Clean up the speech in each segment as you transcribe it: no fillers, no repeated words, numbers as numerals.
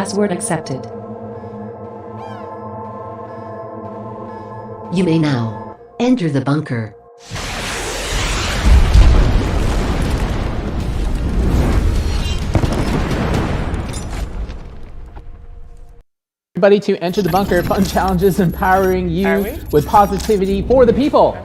Password accepted. You may now enter the bunker. Everybody to enter the bunker. Fun challenges empowering you with positivity for the people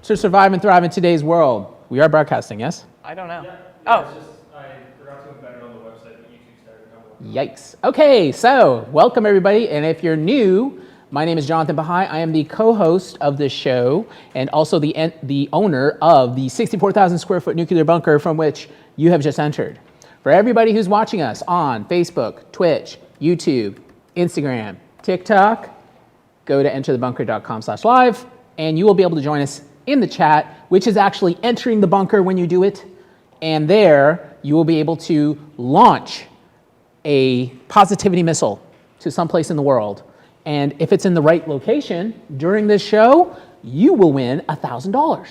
to survive and thrive in today's world. We are broadcasting, yes? I don't know. Yeah, it's just, I forgot to embed it on the website, but YouTube started a couple of Yikes. Okay, so welcome everybody. And if you're new, my name is Jonathan Bahai. I am the co-host of this show and also the owner of the 64,000 square foot nuclear bunker from which you have just entered. For everybody who's watching us on Facebook, Twitch, YouTube, Instagram, TikTok, go to enterthebunker.com/live and you will be able to join us in the chat, which is actually entering the bunker when you do it. And there you will be able to launch a positivity missile to someplace in the world. And if it's in the right location during this show, you will win $1,000.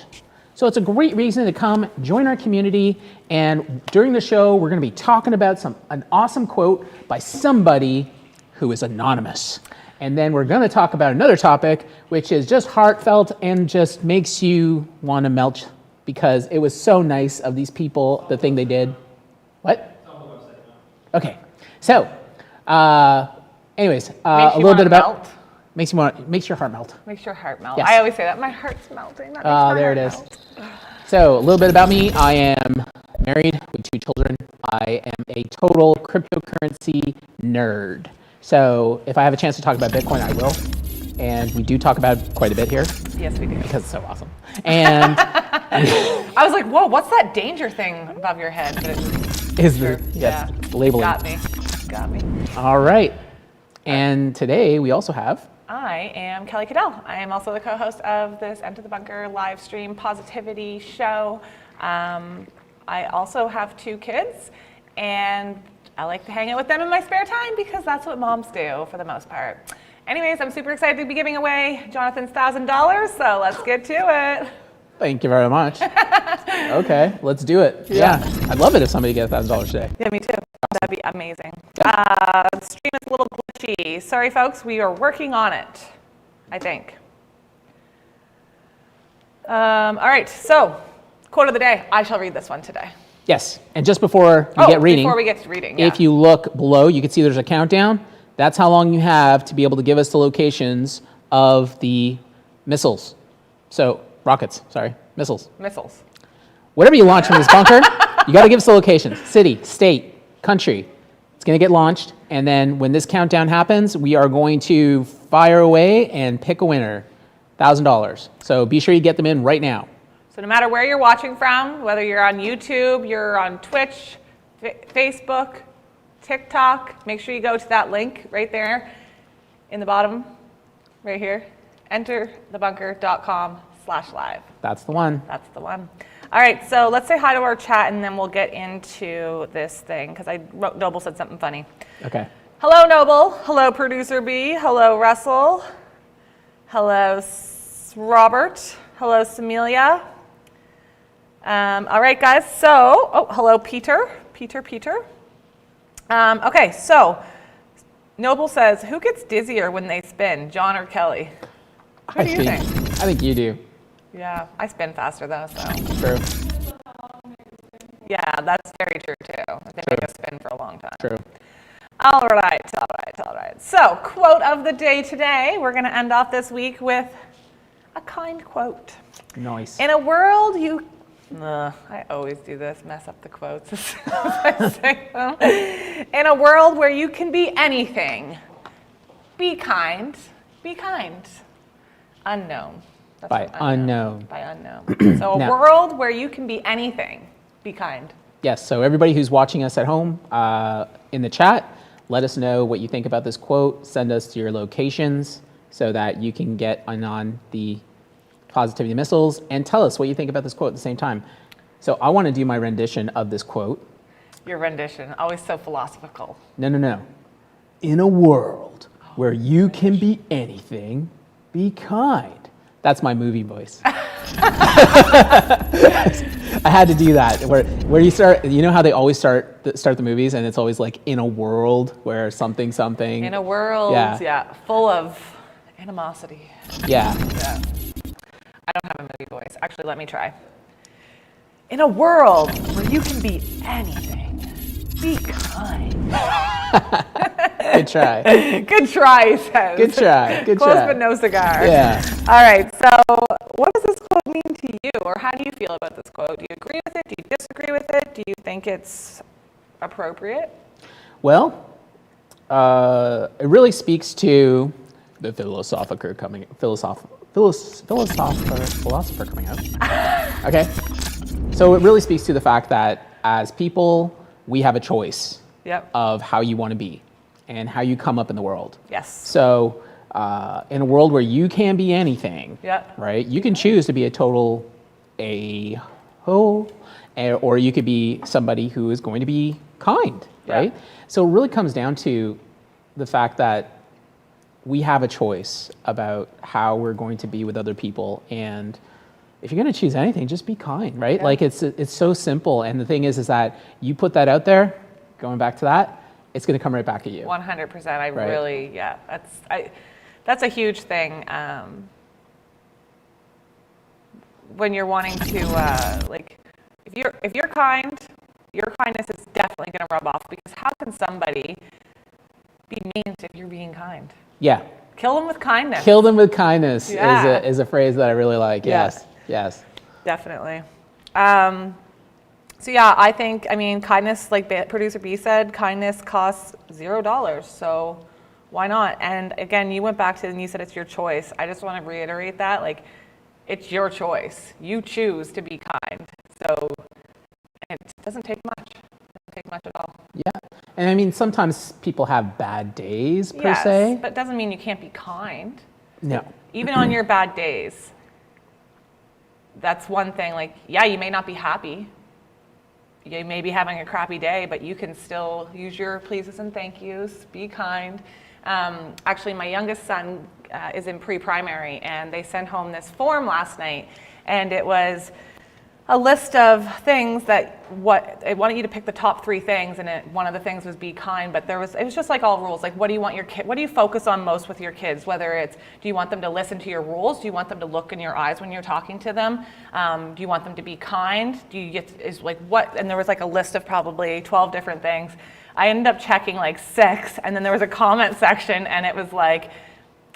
So it's a great reason to come join our community. And during the show, we're going to be talking about an awesome quote by somebody who is anonymous. And then we're going to talk about another topic, which is just heartfelt and just makes you want to melt because it was so nice of these people, the thing they did. What? Okay. So, anyways, a little bit about makes your heart melt. Makes your heart melt. Yes. I always say that. My heart's melting. That makes my There heart it is. melt. So, a little bit about me. I am married with 2 children. I am a total cryptocurrency nerd. So, if I have a chance to talk about Bitcoin, I will. And we do talk about it quite a bit here. Yes, we do. Because it's so awesome. And I was like, whoa, what's that danger thing above your head? But is sure. the labeling. Got me. All right. And today we also have I am Kelly Cadell. I am also the co-host of this Enter the Bunker live stream positivity show. I also have 2 kids, and I like to hang out with them in my spare time because that's what moms do for the most part. Anyways, I'm super excited to be giving away Jonathan's $1,000, so let's get to it. Thank you very much. Okay, let's do it. Yeah. I'd love it if somebody gets $1,000 today. Yeah, me too. That'd be amazing. The stream is a little glitchy. Sorry, folks. We are working on it, I think. All right. So, quote of the day. I shall read this one today. Yes. And just before we get reading, before we get to reading, yeah. if you look below, you can see there's a countdown. That's how long you have to be able to give us the locations of the missiles. So, missiles. Missiles. Whatever you launch from this bunker, you got to give us the locations. City, state, country. It's going to get launched. And then when this countdown happens, we are going to fire away and pick a winner. $1,000. So be sure you get them in right now. So no matter where you're watching from, whether you're on YouTube, you're on Twitch, Facebook, TikTok, make sure you go to that link right there in the bottom, right here. enterthebunker.com/live. That's the one. That's the one. All right, so let's say hi to our chat and then we'll get into this thing because Noble said something funny. Okay. Hello, Noble. Hello, Producer B. Hello, Russell. Hello, Robert. Hello, Samelia. All right, guys. So, hello, Peter. Peter. Okay, so Noble says, who gets dizzier when they spin, John or Kelly? Who do you think? I think you do. Yeah, I spin faster though, so. True. Yeah, that's very true too. They make us spin for a long time. True. All right. So, quote of the day today. We're going to end off this week with a kind quote. Nice. In a world I always do this, mess up the quotes as soon as I say them. In a world where you can be anything, be kind. Be kind. Unknown. That's By unknown. By unknown. So a world where you can be anything, be kind. Yes, so everybody who's watching us at home in the chat, let us know what you think about this quote. Send us your locations so that you can get on the positivity missiles and tell us what you think about this quote at the same time. So I want to do my rendition of this quote. Your rendition, always so philosophical. No. In a world where you can be anything, be kind. That's my movie voice. I had to do that. Where you start, you know how they always start the movies, and it's always like in a world where something. In a world, Yeah. full of animosity. Yeah. Yeah. I don't have a movie voice. Actually, let me try. In a world where you can be anything, be kind. Good try. Good try, he says. Good try. Good Close try. but no cigar. Yeah. All right, so what does this quote mean to you, or how do you feel about this quote? Do you agree with it? Do you disagree with it? Do you think it's appropriate? Well, it really speaks to the philosopher coming out. Okay. So it really speaks to the fact that as people, we have a choice Yep. of how you want to be and how you come up in the world. Yes. So in a world where you can be anything, Yep. right? You can choose to be a total a-hole, or you could be somebody who is going to be kind, Yeah. right? So it really comes down to the fact that we have a choice about how we're going to be with other people, and if you're going to choose anything, just be kind, right? Yeah. Like it's so simple. And the thing is that you put that out there, going back to that, it's going to come right back at you. 100%. I Right. really, that's a huge thing. When you're wanting to, like, if you're kind, your kindness is definitely going to rub off, because how can somebody be mean if you're being kind? Yeah. Kill them with kindness. Kill them with kindness Yeah. is a phrase that I really like. Yeah. Yes. Yes. Definitely. So yeah, I mean, kindness, like producer B said, kindness costs $0. So why not? And again, you went back to and you said it's your choice. I just want to reiterate that, like, it's your choice. You choose to be kind. So it doesn't take much. It doesn't take much at all. Yeah. And I mean, sometimes people have bad days per Yes, se. but it doesn't mean you can't be kind. No. Even on your bad days. That's one thing. Like, yeah, you may not be happy. You may be having a crappy day, but you can still use your pleases and thank yous, be kind. Actually, my youngest son is in pre-primary, and they sent home this form last night, and it was a list of things that they wanted you to pick the top 3 things, and one of the things was be kind, but it was just like all rules. Like, what do you want your kid? What do you focus on most with your kids? Whether it's, do you want them to listen to your rules? Do you want them to look in your eyes when you're talking to them? Do you want them to be kind? And there was like a list of probably 12 different things. I ended up checking like 6, and then there was a comment section, and it was like,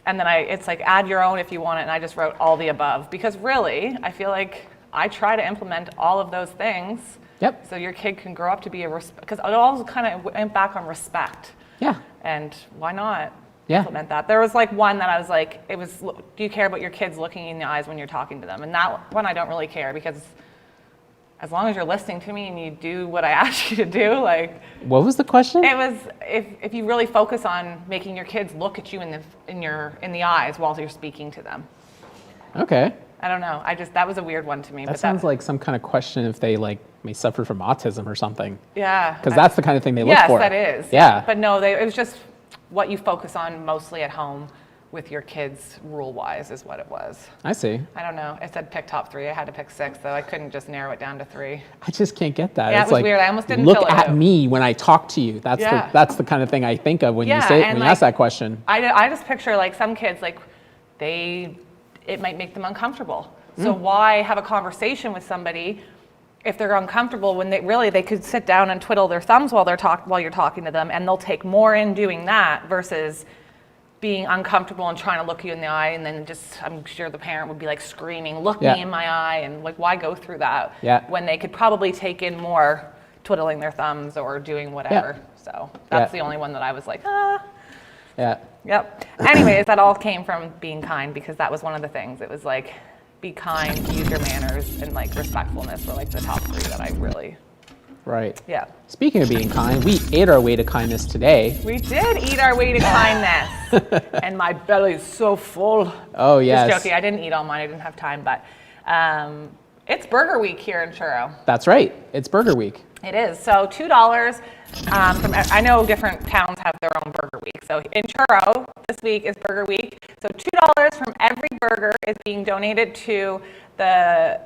and then it's like, add your own if you want it, and I just wrote all the above, because really, I feel like I try to implement all of those things. Yep. So your kid can grow up to be because it all kind of went back on respect. Yeah. And why not Yeah. implement that? There was like one that I was like, do you care about your kids looking in the eyes when you're talking to them? And that one I don't really care, because as long as you're listening to me and you do what I asked you to do, like. What was the question? It was if you really focus on making your kids look at you in the eyes while you're speaking to them. Okay. I don't know. That was a weird one to me. That sounds like some kind of question if they may suffer from autism or something. Yeah. Because that's the kind of thing they look for. Yes, that is. Yeah. But no, it was just what you focus on mostly at home with your kids, rule-wise, is what it was. I see. I don't know. It said pick top 3. I had to pick 6, though. I couldn't just narrow it down to 3. I just can't get that. Yeah, it's it was like, weird. I almost didn't look fill it at out. me when I talk to you. That's Yeah. that's the kind of thing I think of when you ask that question. I just picture like some kids, like it might make them uncomfortable. So why have a conversation with somebody if they're uncomfortable when they could sit down and twiddle their thumbs while you're talking to them, and they'll take more in doing that versus being uncomfortable and trying to look you in the eye, and then I'm sure the parent would be like screaming, look Yeah. me in my eye, and like, why go through that Yeah. when they could probably take in more twiddling their thumbs or doing whatever. So that's Yeah. the only one that I was like, Yeah. Yep. Anyways, that all came from being kind, because that was one of the things. It was like, be kind, use your manners, and like respectfulness were like the top 3 that I really, Right. yeah. Speaking of being kind, we ate our way to kindness today. We did eat our way to kindness, and my belly's so full. Oh, yes. Just joking. I didn't eat all mine. I didn't have time, but it's Burger Week here in Truro. That's right. It's Burger Week. It is. So $2. I know different towns have their own Burger Week. So in Truro, this week is Burger Week. So $2 from every burger is being donated to the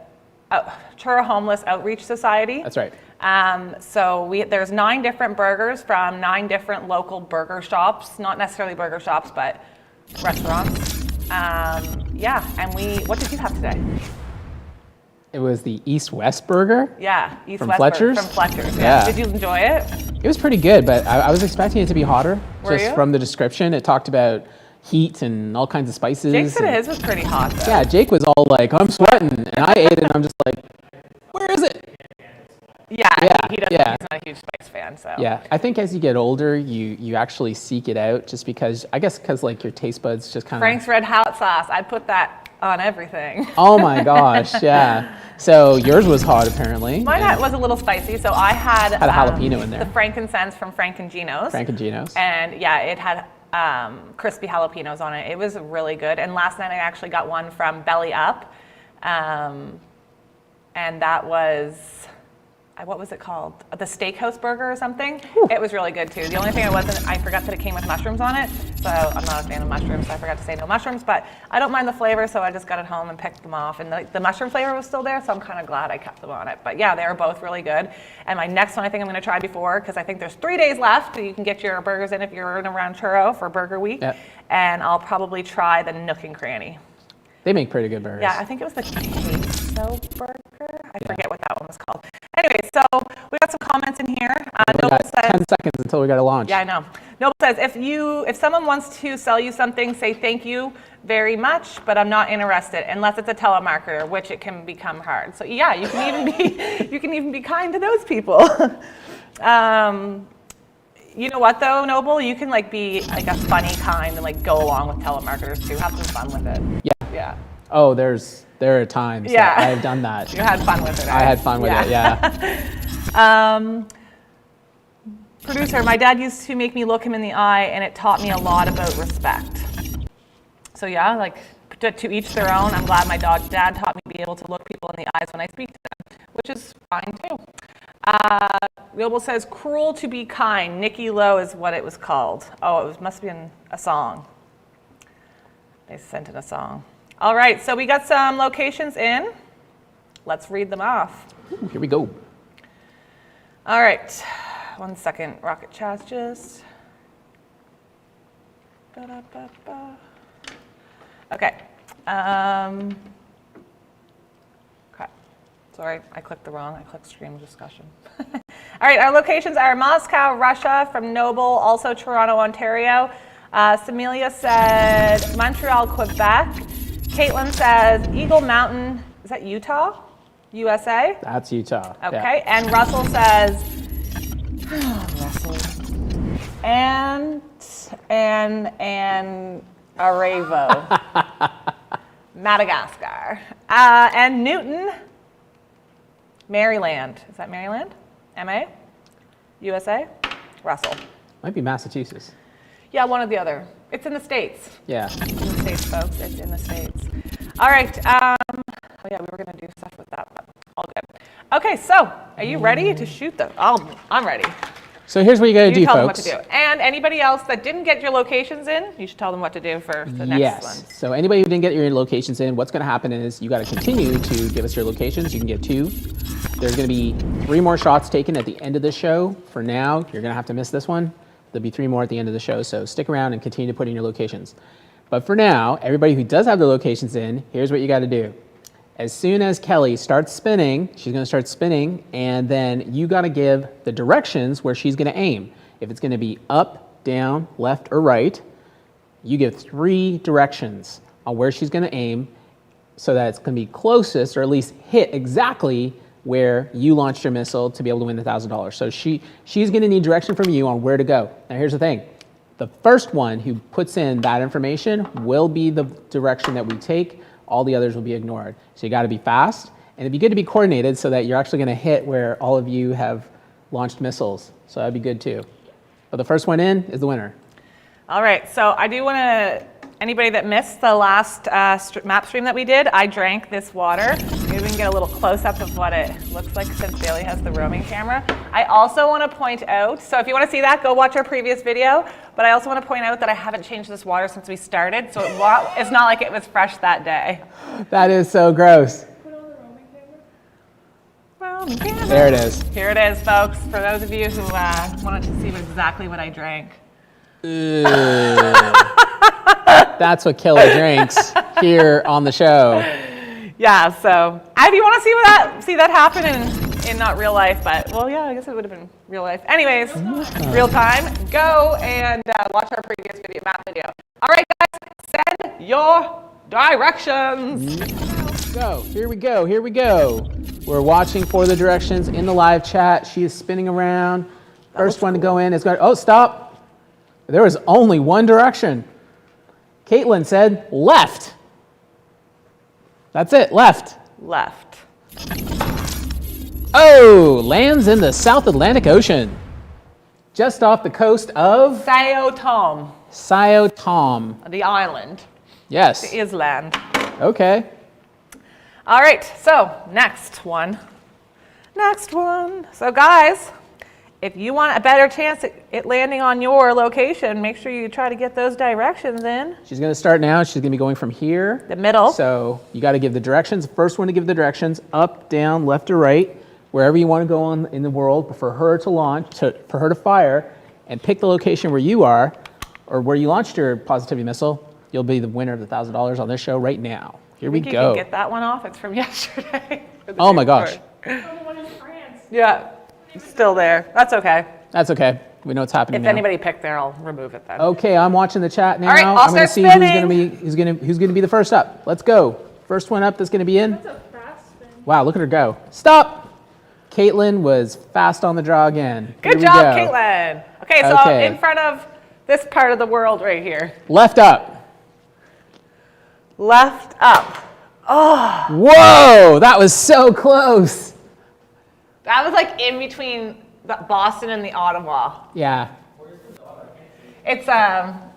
Churro Homeless Outreach Society. That's right. There's 9 different burgers from 9 different local burger shops, not necessarily burger shops, but restaurants. What did you have today? It was the East-West burger. Yeah, East From West Fletcher's? Burger, from Fletcher's. Yeah. Did you enjoy it? It was pretty good, but I was expecting it to be hotter. Were Just you? from the description, it talked about heat and all kinds of spices. Jake said and- his was pretty hot though. Yeah, Jake was all like, I'm sweating. And I ate it and I'm just like, where is it? Yeah, Yeah, he doesn't. yeah. He's not a huge spice fan, so. Yeah, I think as you get older, you actually seek it out just because, I guess because like your taste buds just kind of. Frank's Red Hot Sauce. I'd put that on everything. Oh my gosh, yeah. So yours was hot apparently. Mine was a little spicy, so I had Had a jalapeno in there. The frankincense from Frank and Gino's. Frank and Gino's. And yeah, it had crispy jalapenos on it. It was really good. And last night I actually got one from Belly Up, and that was. What was it called? The Steakhouse Burger or something. Whew. It was really good too. The only thing I forgot that it came with mushrooms on it. So I'm not a fan of mushrooms, so I forgot to say no mushrooms, but I don't mind the flavor, so I just got it home and picked them off. And the mushroom flavor was still there, so I'm kind of glad I kept them on it. But yeah, they were both really good. And my next one I think I'm gonna try before, because I think there's 3 days left. So you can get your burgers in if you're in around Churro for Burger Week. Yep. And I'll probably try the Nook and Cranny. They make pretty good burgers. Yeah, I think it was the queso burger. I forget what that one was called. Anyway, so we got some comments in here. We Noble got says, 10 seconds until we got to launch. yeah, I know. Noble says, if someone wants to sell you something, say thank you very much, but I'm not interested unless it's a telemarketer, which it can become hard. So yeah, you can even be kind to those people. You know what though, Noble? You can like be like a funny kind and like go along with telemarketers too. Have some fun with it. Yeah. Yeah. Oh, there are times Yeah. that I have done that. You had fun with it. I had fun with it, yeah. Producer, my dad used to make me look him in the eye, and it taught me a lot about respect. So yeah, like to each their own. I'm glad my dad taught me to be able to look people in the eyes when I speak to them, which is fine too. Noble says, "Cruel to be kind." Nikki Lowe is what it was called. Oh, must have been a song. They sent in a song. All right, so we got some locations in. Let's read them off. Ooh, here we go. All right, 1 second. Rocket chat just. Ba-da-ba-ba. Okay. Okay. Sorry, I clicked stream discussion. All right, our locations are Moscow, Russia, from Noble, also Toronto, Ontario. Samelia said Montreal, Quebec. Caitlin says Eagle Mountain, is that Utah? USA? That's Utah. Okay, and Russell says, Russell, and Arevo, Madagascar. And Newton, Maryland. Is that Maryland? MA? USA? Russell. Might be Massachusetts. Yeah, one or the other. It's in the States. Yeah. It's in the States, folks. It's in the States. All right. Oh, yeah, we were going to do stuff with that, but all good. Okay, so are you ready to shoot them? I'm ready. So here's what you got to do, tell folks. them what to do. And anybody else that didn't get your locations in, you should tell them what to do for the next Yes. one. So anybody who didn't get your locations in, what's going to happen is you got to continue to give us your locations. You can get 2. There's going to be 3 more shots taken at the end of the show. For now, you're going to have to miss this one. There'll be 3 more at the end of the show. So stick around and continue to put in your locations. But for now, everybody who does have their locations in, here's what you got to do. As soon as Kelly starts spinning, she's going to start spinning, and then you got to give the directions where she's going to aim. If it's going to be up, down, left, or right, you give 3 directions on where she's going to aim so that it's going to be closest, or at least hit exactly where you launched your missile to be able to win the $1,000. So she's going to need direction from you on where to go. Now here's the thing. The first one who puts in that information will be the direction that we take. All the others will be ignored. So you got to be fast, and it'd be good to be coordinated so that you're actually going to hit where all of you have launched missiles. So that'd be good too. But the first one in is the winner. All right, so I do want to, anybody that missed the last map stream that we did, I drank this water. Maybe we can get a little close-up of what it looks like since Bailey has the roaming camera. I also want to point out, so if you want to see that, go watch our previous video, but I also want to point out that I haven't changed this water since we started, so it's not like it was fresh that day. That is so gross. Put on the roaming camera. Roaming camera. There it is. Here it is, folks, for those of you who wanted to see exactly what I drank. That's what Killer drinks here on the show. Yeah, so if you want to see that happen in not real life, but well, yeah, I guess it would have been real life. Anyways, real time. Go and watch our previous video, map video. All right, guys, send your directions. So here we go. Here we go. We're watching for the directions in the live chat. She is spinning around. First one to go in is going. Oh, stop! There was only one direction. Caitlin said left. That's it, left. Left. Oh, lands in the South Atlantic Ocean. Just off the coast of Sao Tome, Sao Tome. the island, Yes. the island. Okay. All right, so next one. Next one. So guys, if you want a better chance at it landing on your location, make sure you try to get those directions in. She's going to start now. She's going to be going from here. The middle. So you got to give the directions. The first one to give the directions, up, down, left, or right, wherever you want to go on in the world for her to launch, for her to fire, and pick the location where you are or where you launched your positivity missile. You'll be the winner of the $1,000 on this show right now. Here we You go. can get that one off. It's from yesterday. Or the Oh day my gosh. before. Oh, the one in France. Yeah, it's still there. That's okay. That's okay. We know what's happening If now. anybody picked there, I'll remove it then. Okay, I'm watching the chat now. All right, I'll I'm gonna start see spinning. who's gonna be the first up. Let's go. First one up that's gonna be in. That's a fast spin. Wow, look at her go. Stop. Caitlin was fast on the draw again. Here Good we job, go. Caitlin. Okay, so Okay. in front of this part of the world right here. Left up. Left up. Whoa, that was so close. That was like in between the Boston and the Ottawa. Yeah, It's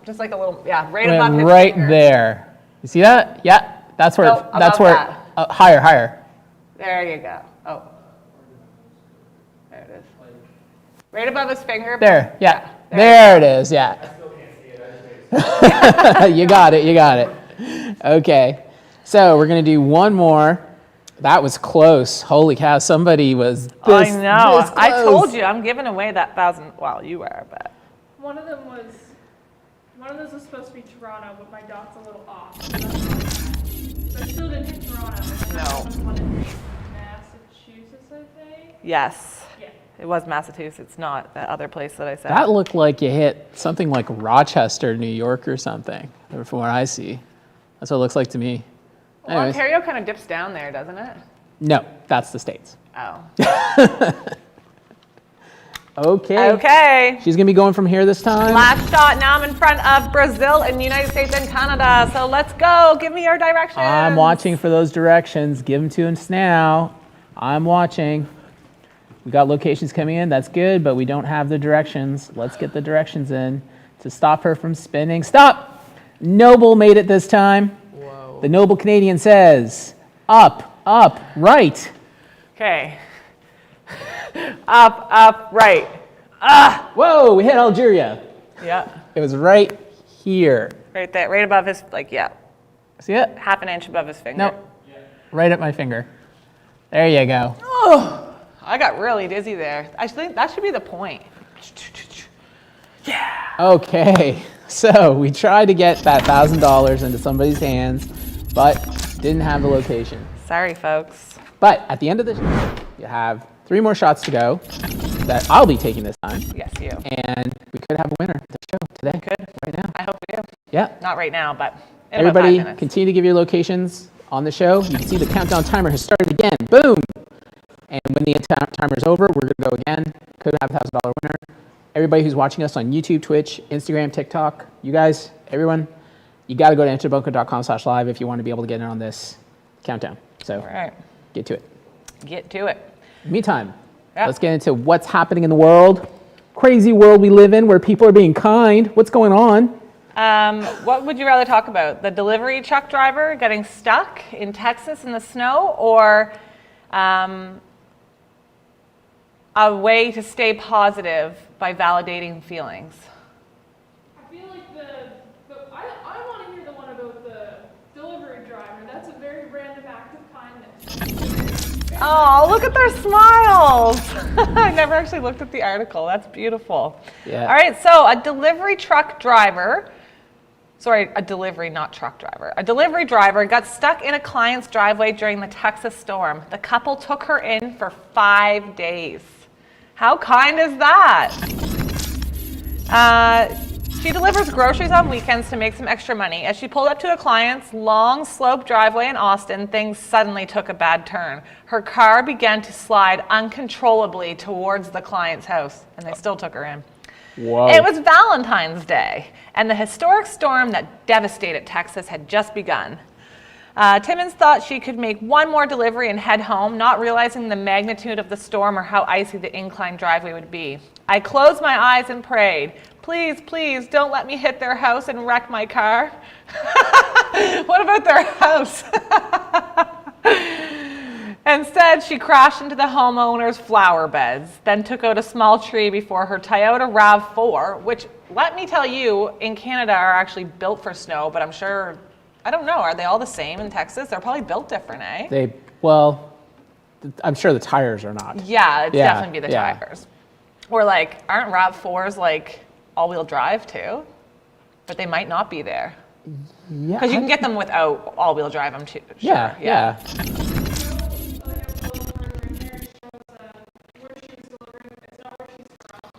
just like a little, yeah, right went above his right finger. there. You see that? Yeah, that's where. No, that's above where. that. Higher. There you go. Oh. There it is. Right above his finger. There. Yeah. There There it is. Yeah. You got it. Okay. So we're gonna do one more. That was close. Holy cow! Somebody was. I this know. I close. told you, I'm giving away that 1,000. Well, you were, but. One of those was supposed to be Toronto, but my dot's a little off. But I still didn't hit Toronto. No. There was one in Massachusetts, I think. Yes. Yeah. It was Massachusetts, not that other place that I said. That looked like you hit something like Rochester, New York, or something. From what I see, that's what it looks like to me. Well, Anyways. Ontario kind of dips down there, doesn't it? No, that's the States. Oh. Okay. Okay. She's gonna be going from here this time. Last shot. Now I'm in front of Brazil and the United States and Canada. So let's go. Give me your directions. I'm watching for those directions. Give them to us now. I'm watching. We got locations coming in. That's good, but we don't have the directions. Let's get the directions in to stop her from spinning. Stop! Noble made it this time. Whoa. The Noble Canadian says, up, right. Okay. Up, right. Whoa, we hit Algeria. Yeah. It was right here. Right there. Right above his, like, yeah. See it? Half an inch above his finger. Nope. Right at my finger. There you go. Oh, I got really dizzy there. I think that should be the point. Yeah. Okay, so we tried to get that $1,000 into somebody's hands, but didn't have the location. Sorry, folks. But at the end of the show, you have 3 more shots to go that I'll be taking this time, Yes, you. and we could have a winner of the show today, right now. I hope we do. Yeah. Not right now, but in Everybody, about 5 minutes. continue to give your locations on the show. You can see the countdown timer has started again. Boom! And when the timer's over, we're going to go again. Could have a $1,000 winner. Everybody who's watching us on YouTube, Twitch, Instagram, TikTok, you guys, everyone, you got to go to enterbunker.com/live if you want to be able to get in on this countdown. So All right. get to it. Get to it. Meantime, Yeah. let's get into what's happening in the world. Crazy world we live in where people are being kind. What's going on? What would you rather talk about? The delivery truck driver getting stuck in Texas in the snow, or a way to stay positive by validating feelings? I feel like I want to hear the one about the delivery driver. That's a very random act of kindness. Oh, look at their smiles. I never actually looked at the article. That's beautiful. Yeah. All right, so a delivery truck driver, sorry, a delivery, not truck driver. A delivery driver got stuck in a client's driveway during the Texas storm. The couple took her in for 5 days. How kind is that? She delivers groceries on weekends to make some extra money. As she pulled up to a client's long slope driveway in Austin, things suddenly took a bad turn. Her car began to slide uncontrollably towards the client's house, and they still took her in. Whoa. It was Valentine's Day, and the historic storm that devastated Texas had just begun. Timmons thought she could make one more delivery and head home, not realizing the magnitude of the storm or how icy the inclined driveway would be. I closed my eyes and prayed, please, please, don't let me hit their house and wreck my car. What about their house? Instead, she crashed into the homeowner's flower beds, then took out a small tree before her Toyota RAV4, which, let me tell you, in Canada are actually built for snow, but I'm sure, I don't know, are they all the same in Texas? They're probably built different, eh? I'm sure the tires are not. Yeah, it's Yeah, definitely be the yeah. tires. Or like, aren't RAV4s like all-wheel drive too? But they might not be there. Yeah. Because you can get them without all-wheel drive, I'm too sure. Yeah, yeah. Where she was delivering, it's not where she's from.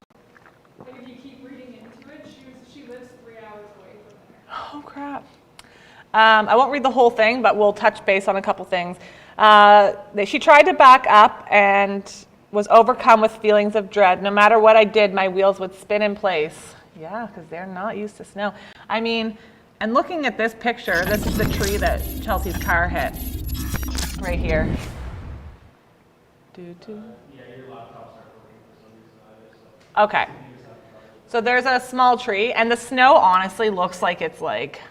Like if you keep reading into it, she lives 3 hours away from there. Oh, crap. I won't read the whole thing, but we'll touch base on a couple things. She tried to back up and was overcome with feelings of dread. No matter what I did, my wheels would spin in place. Yeah, because they're not used to snow. I mean, and looking at this picture, this is the tree that Chelsea's car hit. Right here. Okay. So there's a small tree, and the snow honestly looks like it's like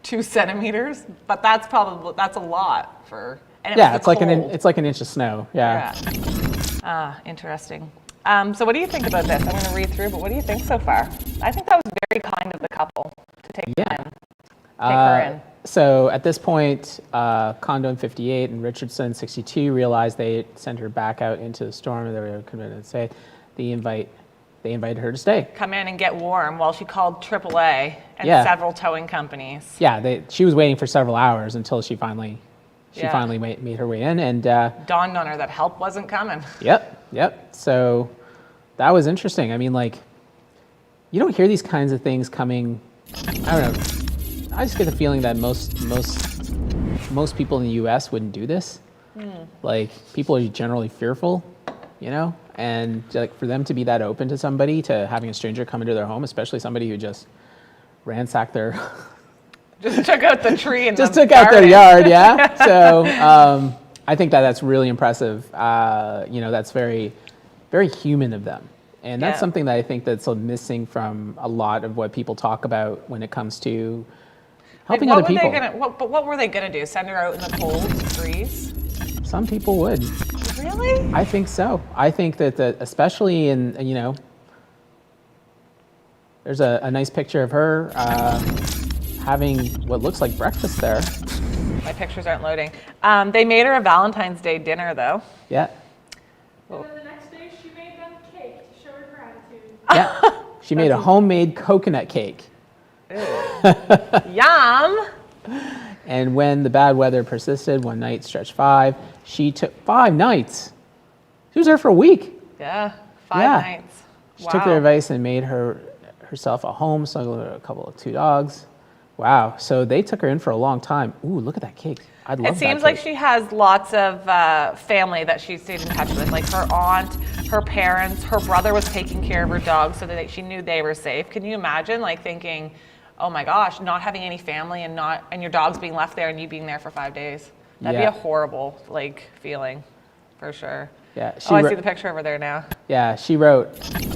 2 centimeters, but that's a lot for. And it Yeah, was it's like cold. it's like an inch of snow. Yeah. Interesting. So what do you think about this? I'm going to read through, but what do you think so far? I think that was very kind of the couple to take time, take her in. So at this point, Condon 58 and Richardson 62 realized they sent her back out into the storm, and they were committed to say they invited her to stay. Come in and get warm while she called AAA and Yeah. several towing companies. Yeah, she was waiting for several hours until she finally made her way in, and Dawned on her that help wasn't coming. Yep. So that was interesting. I mean, like, you don't hear these kinds of things coming. I don't know. I just get the feeling that most people in the U.S. wouldn't do this. Like, people are generally fearful, you know, and like for them to be that open to somebody, to having a stranger come into their home, especially somebody who just ransacked their Just took out the tree and just took out their yard, yeah. So I think that's really impressive. You know, that's very, very human of them, and that's Yeah. something that I think that's missing from a lot of what people talk about when it comes to helping other people. What were they gonna do? Send her out in the cold to freeze? Some people would. Really? I think so. I think that especially in, you know, there's a nice picture of her having what looks like breakfast there. My pictures aren't loading. They made her a Valentine's Day dinner though. Yeah. And then the next day, she made them cake to show her gratitude. Yeah. She made a homemade coconut cake. Yum! And when the bad weather persisted, one night stretched 5. She took 5 nights. She was there for a week. Yeah, 5 Yeah. nights. She took their advice and made herself a home, snuggled with a couple of 2 dogs. Wow. So they took her in for a long time. Ooh, look at that cake. I'd love It that seems like cake. she has lots of family that she stayed in touch with, like her aunt, her parents, her brother was taking care of her dogs so that she knew they were safe. Can you imagine, like thinking, oh my gosh, not having any family and your dogs being left there and you being there for 5 days? That'd Yeah. be a horrible feeling, for sure. Yeah, I see the picture over there now. Yeah, she wrote,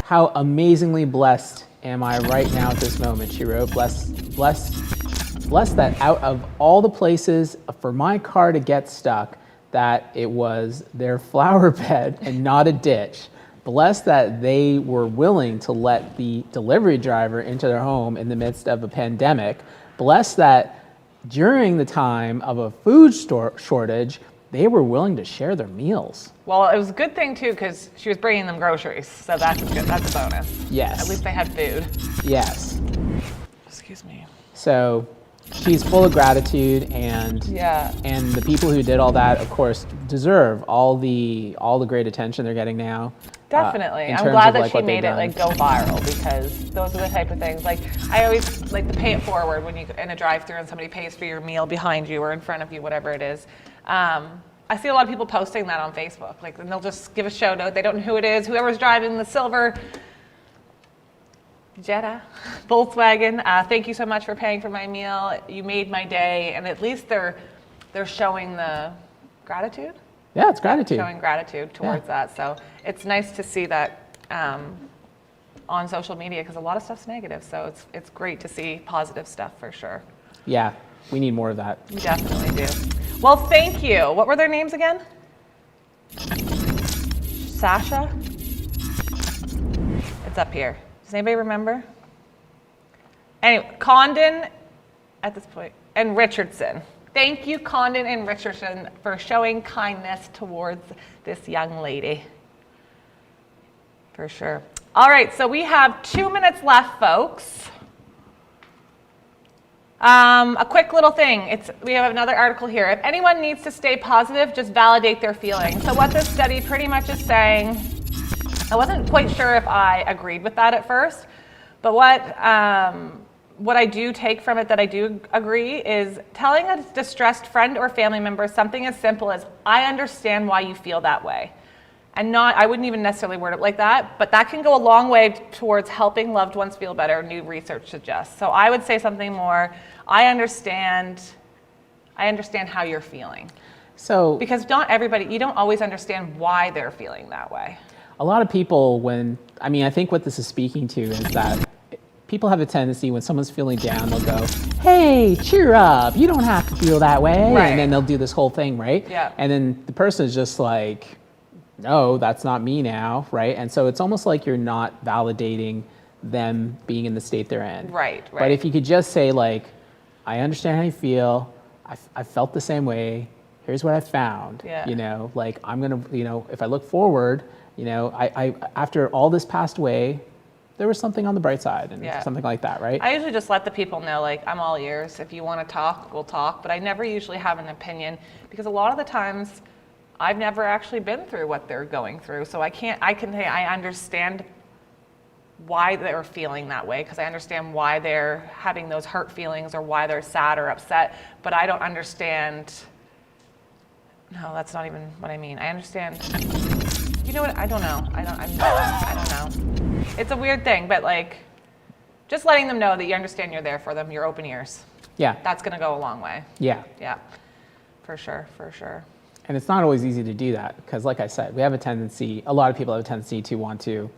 "How amazingly blessed am I right now at this moment? She wrote, bless that out of all the places for my car to get stuck, that it was their flower bed and not a ditch. Bless that they were willing to let the delivery driver into their home in the midst of a pandemic. Bless that during the time of a food shortage, they were willing to share their meals. Well, it was a good thing too because she was bringing them groceries, so that's good. That's a bonus. Yes. At least they had food. Yes. Excuse me. So she's full of gratitude, and Yeah. and the people who did all that, of course, deserve all the great attention they're getting now. Definitely. In I'm terms glad of, that like, she what they've made it done. like go viral because those are the type of things. Like I always like to pay it forward when you in a drive-through and somebody pays for your meal behind you or in front of you, whatever it is. I see a lot of people posting that on Facebook, like, and they'll just give a show note. They don't know who it is. Whoever's driving the silver Jetta, Volkswagen. Thank you so much for paying for my meal. You made my day, and at least they're showing the gratitude. Yeah, it's gratitude. Showing gratitude towards that. So it's nice to see that on social media because a lot of stuff's negative. So it's great to see positive stuff for sure. Yeah, we need more of that. We definitely do. Well, thank you. What were their names again? Sasha? It's up here. Does anybody remember? Anyway, Condon at this point, and Richardson. Thank you, Condon and Richardson, for showing kindness towards this young lady. For sure. All right, so we have 2 minutes left, folks. A quick little thing. We have another article here. If anyone needs to stay positive, just validate their feelings. So what this study pretty much is saying, I wasn't quite sure if I agreed with that at first, but what I do take from it that I do agree is telling a distressed friend or family member something as simple as, I understand why you feel that way. And I wouldn't even necessarily word it like that, but that can go a long way towards helping loved ones feel better, new research suggests. So I would say something more, I understand how you're feeling. So Because not everybody, you don't always understand why they're feeling that way. a lot of people, I think what this is speaking to is that people have a tendency when someone's feeling down, they'll go, hey, cheer up, you don't have to feel that way. Right. And then they'll do this whole thing, right? Yeah. And then the person is just like, no, that's not me now, right? And so it's almost like you're not validating them being in the state they're in. Right. But if you could just say like, I understand how you feel, I felt the same way, here's what I found. Yeah. Like I'm gonna, if I look forward, I after all this passed away, there was something on the bright side and Yeah. something like that, right? I usually just let the people know, like, I'm all ears. If you want to talk, we'll talk. But I never usually have an opinion because a lot of the times I've never actually been through what they're going through. So I can say I understand why they're feeling that way because I understand why they're having those hurt feelings or why they're sad or upset. But I don't understand. No, that's not even what I mean. I understand. You know what? I don't know. I don't know. It's a weird thing, but like, just letting them know that you understand you're there for them, you're open ears. Yeah, That's going to go a long way. yeah. Yeah, for sure, for sure. And it's not always easy to do that because, like I said, a lot of people have a tendency to want to,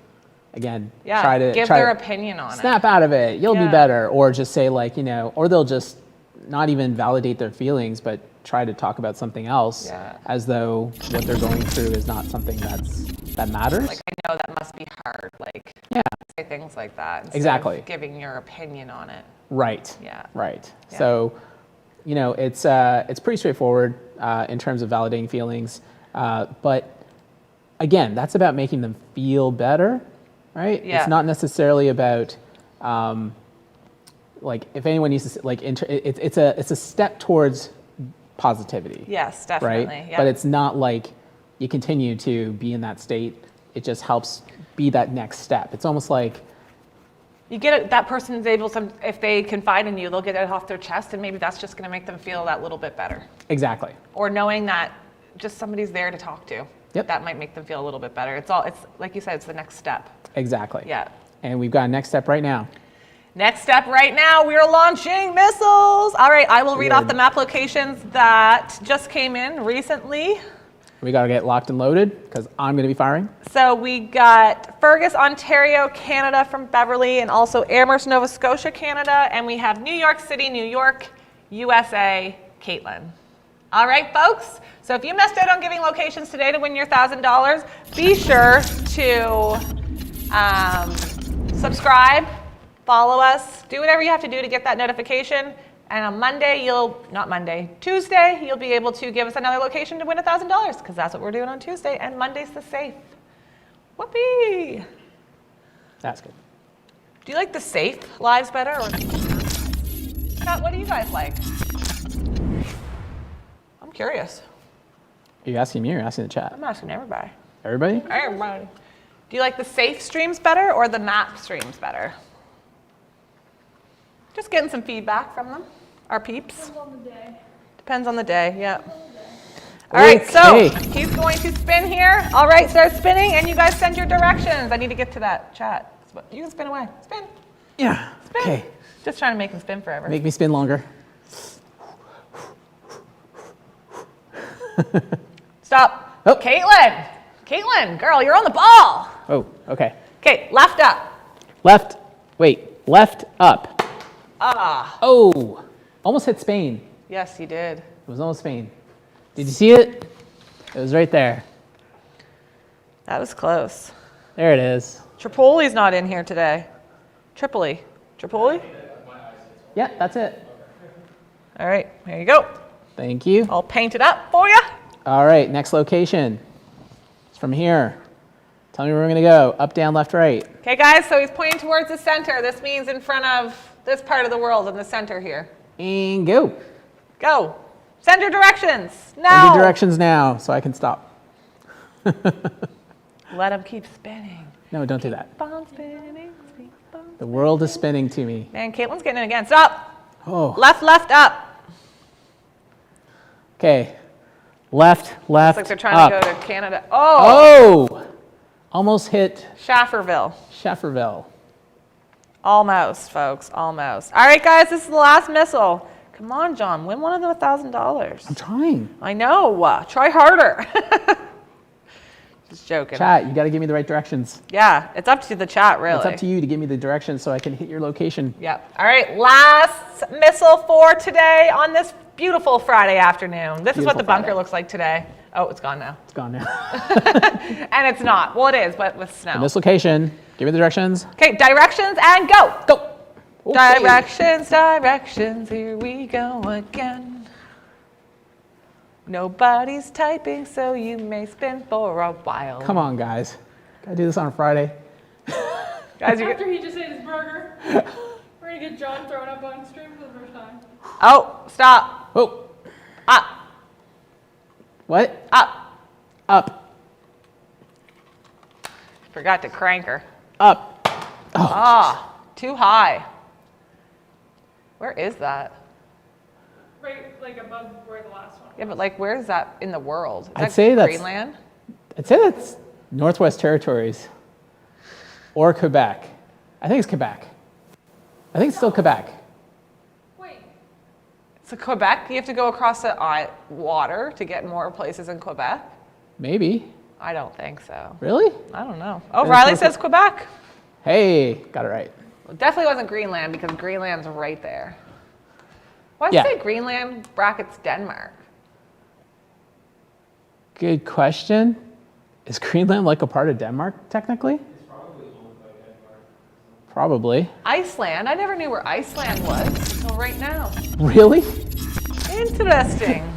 again, Yeah, try to give their opinion on snap out of it. You'll Yeah. be better, or just say like, or they'll just not even validate their feelings, but try to talk about something else, Yeah. as though what they're going through is not something that matters. Like, I know that must be hard. Like, Yeah. say things like that. instead Exactly. of giving your opinion on it. Right. Yeah. Right. Yeah. So, it's pretty straightforward in terms of validating feelings, but again, that's about making them feel better, right? Yeah. It's not necessarily about like if anyone needs to like it's a step towards positivity. Yes, Right. definitely. Yeah. But it's not like you continue to be in that state. It just helps be that next step. It's almost like you get it, that person's able to, if they confide in you, they'll get it off their chest, and maybe that's just going to make them feel that little bit better. exactly. Or knowing that just somebody's there to talk to. Yep. That might make them feel a little bit better. It's like you said, it's the next step. Exactly. Yeah. And we've got a next step right now. Next step right now, we are launching missiles. All right, I will read off Good. the map locations that just came in recently. We got to get locked and loaded because I'm going to be firing. So we got Fergus, Ontario, Canada from Beverly, and also Amherst, Nova Scotia, Canada. And we have New York City, New York, USA, Caitlin. All right, folks. So if you missed out on giving locations today to win your $1,000, be sure to subscribe, follow us, do whatever you have to do to get that notification. And on Tuesday, you'll be able to give us another location to win $1,000 because that's what we're doing on Tuesday. And Monday's the safe. Whoopee! That's good. Do you like the safe lives better? Or what do you guys like? I'm curious. Are you asking me or asking the chat? I'm asking everybody. Everybody? Everybody. Do you like the safe streams better or the map streams better? Just getting some feedback from them, our peeps. Depends on the day. Depends on the day, yeah. All right, so Okay. he's going to spin here. All right, start spinning, and you guys send your directions. I need to get to that chat. You can spin away. Spin. Yeah. Spin. Okay. Just trying to make him spin forever. Make me spin longer. Stop. Oh. Caitlin, girl, you're on the ball. Oh, okay. Okay, left up. Left up. Ah, Oh, almost hit Spain. yes, you did. It was almost Spain. Did you see it? It was right there. That was close. There it is. Tripoli's not in here today. Tripoli? Yeah, that's it. All right, here you go. Thank you. I'll paint it up for you. All right, next location. It's from here. Tell me where we're going to go. Up, down, left, right. Okay, guys, so he's pointing towards the center. This means in front of this part of the world in the center here. And go. Go. Send your directions. Send Now. your directions now so I can stop. Let him keep spinning. No, don't do that. Keep on spinning, keep on. The world is spinning to me. Man, Caitlin's getting in again. Stop. Oh, Left, up. okay. Left, Looks like they're trying up. to go to Canada. Oh, Oh, almost hit Schafferville. Schefferville. Almost, folks, almost. All right, guys, this is the last missile. Come on, John, win one of them $1,000. I'm trying. I know. Try harder. Just joking. Chat, you got to give me the right directions. Yeah, it's up to the chat, really. It's up to you to give me the directions so I can hit your location. Yep. All right, last missile for today on this beautiful Friday afternoon. This is what Beautiful the bunker Friday. looks like today. Oh, it's gone now. It's gone now. And it's not. Well, it is, but with snow. This location, give me the directions. Okay, directions and go. Go. Okay. Directions, here we go again. Nobody's typing, so you may spin for a while. Come on, guys. Gotta do this on a Friday. Guys, you After he just ate his burger, we're gonna get John thrown up on stream for the first time. Oh, stop. Oh, Up, what? up. Up, Forgot to crank her. up. Ah, too high. Where is that? Right, like above where the last one. Yeah, but like, where is that in the world? Is I'd that say that's- Greenland? I'd say that's Northwest Territories or Quebec. I think it's Quebec. I think it's still Quebec. Wait, So Quebec, you have to go across the water to get more places in Quebec? Maybe. I don't think so. Really? I don't know. Oh, Then Riley it's says Quebec. Hey, got it right. Well, it definitely wasn't Greenland because Greenland's right there. Why does Yeah. it say Greenland brackets Denmark? Good question. Is Greenland like a part of Denmark, technically? It's probably owned by Denmark. Probably. Iceland. I never knew where Iceland was until right now. Really? Interesting.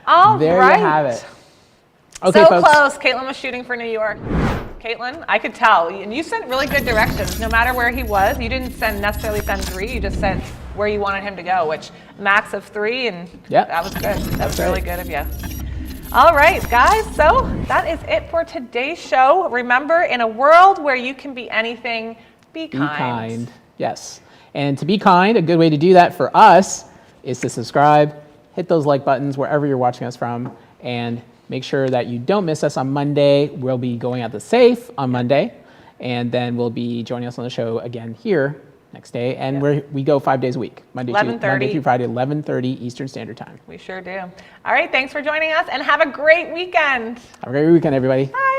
All There right. you have it. Okay, So folks. close. Caitlin was shooting for New York. Caitlin, I could tell. And you sent really good directions. No matter where he was, you didn't necessarily send 3. You just sent where you wanted him to go, which max of 3. And Yep. that was good. That was right. really good of you. All right, guys. So that is it for today's show. Remember, in a world where you can be anything, be Be kind. kind. Yes. And to be kind, a good way to do that for us is to subscribe, hit those like buttons wherever you're watching us from, and make sure that you don't miss us on Monday. We'll be going out the safe on Monday, and then we'll be joining us on the show again here next day, and we go 5 days a week, Monday through Friday, 11:30 Eastern Standard Time. We sure do. All right, thanks for joining us, and have a great weekend. Have a great weekend, everybody. Bye.